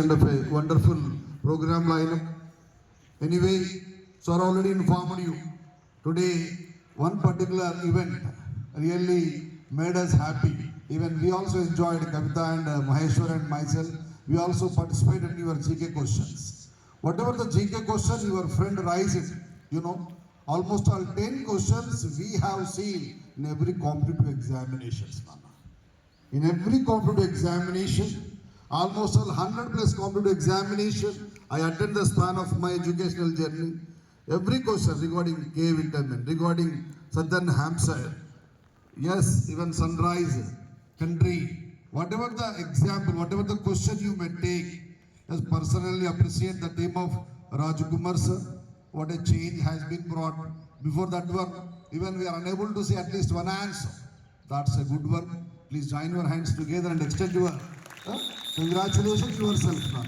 kind of a wonderful program lineup. Anyway, so I already informed you. Today, one particular event really made us happy. Even we also enjoyed Kavita and Maheshwar and myself. We also participated in your GK questions. Whatever the GK question your friend raises, almost all 10 questions we have seen in every competitive examinations. In every competitive examination, almost all 100 plus competitive examination, I attend the span of my educational journey. Every question regarding cave interment, regarding Southern Hampshire, yes, even sunrise, country, whatever the example, whatever the question you may take, yes, personally appreciate the team of Rajkumar sir. What a change has been brought. Before that one, even we are unable to see at least one answer. That's a good work. Please join your hands together and extend your congratulations yourself now.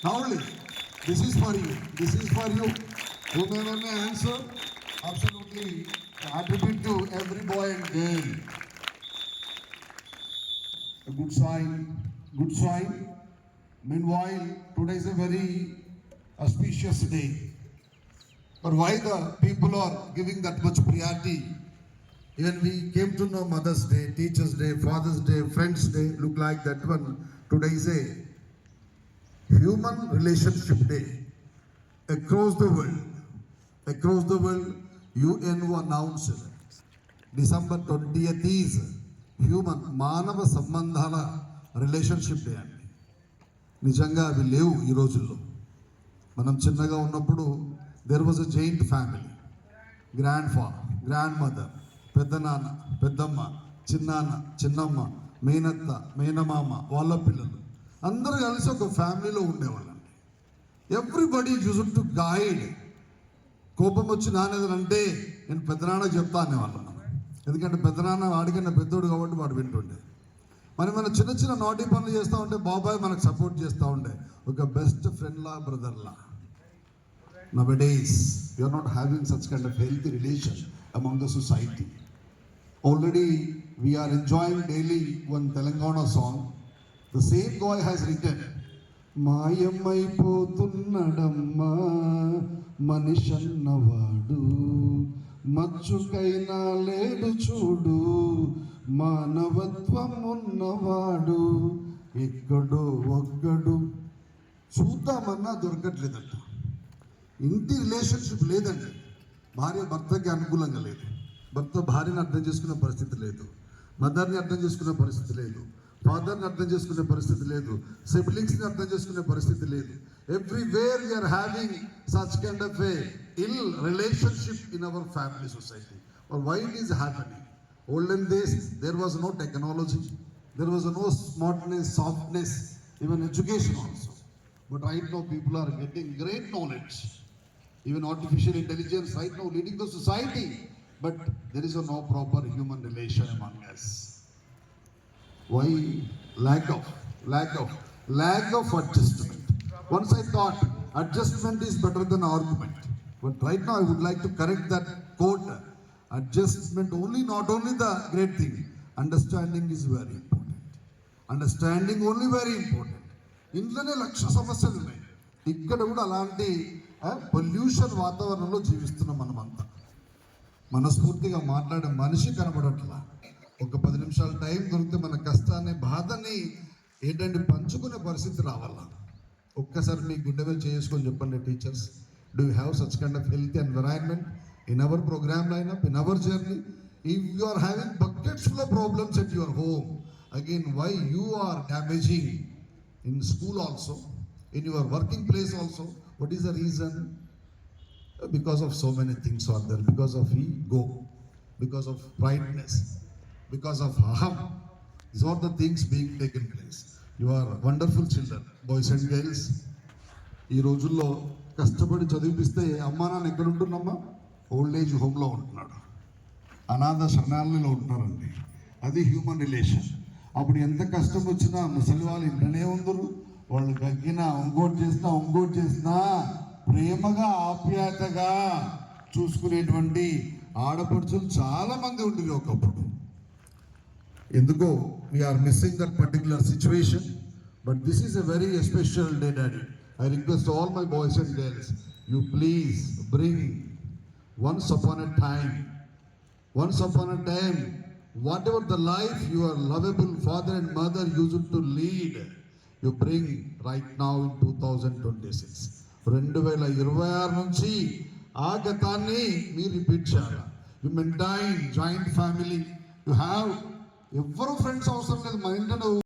Now only, this is for you. This is for you. Whomever may answer, absolutely attribute to every boy and girl. A good sign, good sign. Meanwhile, today is a very auspicious day. But why the people are giving that much priority? Even we came to know Mother's Day, Teacher's Day, Father's Day, Friends Day, look like that one. Today is a Human Relationship Day. Across the world, UNO announced December 20th is Human Manava Sambandhala Relationship Day. నిజంగా అవి లేవు ఈ రోజుల్లో. మనం చిన్నగా ఉన్నప్పుడు there was a giant family. Grand father, grand mother, పెద్దనాన్న, పెద్దమ్మ, చిన్నాన్న, చిన్నమ్మ, మేనత్త, మేనమామ, వాళ్ళ పిల్లలు అందరూ కలిసి ఒక ఫ్యామిలీలో ఉండేవాళ్ళండి. Everybody used to guide. కోపం వచ్చి నానేదంటే నేను పెద్దనాన్న చెప్తా అనేవాళ్ళం. ఎందుకంటే పెద్దనాన్న వాడికన్నా పెద్దోడు కాబట్టి వాడు వింటుండే. మన చిన్న చిన్న నాటి పనులు చేస్తూ ఉంటే బాబాయ్ మనకు సపోర్ట్ చేస్తూ ఉండే. ఒక best ఫ్రెండ్లా, బ్రదర్లా. Nowadays, we are not having such kind of healthy relation among the society. Already, we are enjoying daily one Telangana song. The same guy has written, మాయమైపోతున్నడమ్మా మనిషన్నవాడు, మచ్చుకైనా లేడు చూడు, మానవత్వం ఉన్నవాడు, ఎక్కడో ఒక్కడు. చూద్దామన్నా దొరకట్లేదంట. ఇంటి రిలేషన్షిప్ లేదండి. భార్య భర్తకి అనుకూలంగా లేదు, భర్త భార్యని అర్థం చేసుకునే పరిస్థితి లేదు, మదర్ని అర్థం చేసుకునే పరిస్థితి లేదు, ఫాదర్ని అర్థం చేసుకునే పరిస్థితి లేదు, సిబ్లింగ్స్ని అర్థం చేసుకునే పరిస్థితి లేదు. Everywhere we are having such kind of a ill relationship in our family society. Why it is happening? Olden days, there was no technology, there was no smartness, softness, even education also. But right now, people are getting great knowledge. Even artificial intelligence right now leading the society. But there is no proper human relation among us. Why? Lack of adjustment. Once I thought adjustment is better than argument. But right now, I would like to correct that quote. Adjustment only, not only the great thing. Understanding is very important. Understanding only very important. ఇంట్లోనే లక్ష సమస్యలు ఉన్నాయి. ఇక్కడ కూడా అలాంటి pollution వాతావరణంలో జీవిస్తున్నాం మనమంతా. మనస్ఫూర్తిగా మాట్లాడే మనిషి కనబడట్లా. ఒక 10 నిమిషాలు టైం దొరికితే మన కష్టాన్ని, బాధని ఏంటంటే పంచుకునే పరిస్థితి రావాలా. ఒక్కసారి మీ గుండె మీద చేసుకొని చెప్పండి teachers, do you have such kind of healthy environment in our program lineup, in our journey? If you are having buckets full of problems at your home, again, why you are damaging in school also, in your working place also? What is the reason? Because of so many things are there. Because of ego, because of prideness, because of aham. These are the things being taken place. You are wonderful children, boys and girls. ఈ రోజుల్లో కష్టపడి చదివిపిస్తే అమ్మా నాన్న ఎక్కడ ఉంటున్నమ్మా? Old age హోమ్లో ఉంటున్నాడు, అనాథ శరణాలయంలో ఉంటున్నారండి. అది హ్యూమన్ రిలేషన్. అప్పుడు ఎంత కష్టం వచ్చినా ముసలి వాళ్ళు ఇంటనే ఉందరు. వాళ్ళు గగ్గినా ఇంకోటి చేసినా ప్రేమగా ఆప్యాయతగా చూసుకునేటువంటి ఆడపడుచులు చాలా మంది ఉండేది ఒకప్పుడు. ఎందుకో we are missing that particular situation. But this is a very special day, Daddy. I request all my boys and girls, you please bring once upon a time, whatever the life your lovable father and mother used to lead, you bring right now in 2026. 2026 నుంచి ఆ గతాన్ని మీరు repeat చేయాలి. You maintain joint family. You have ఎవరు friends అవసరం లేదు, మా ఇంట్లో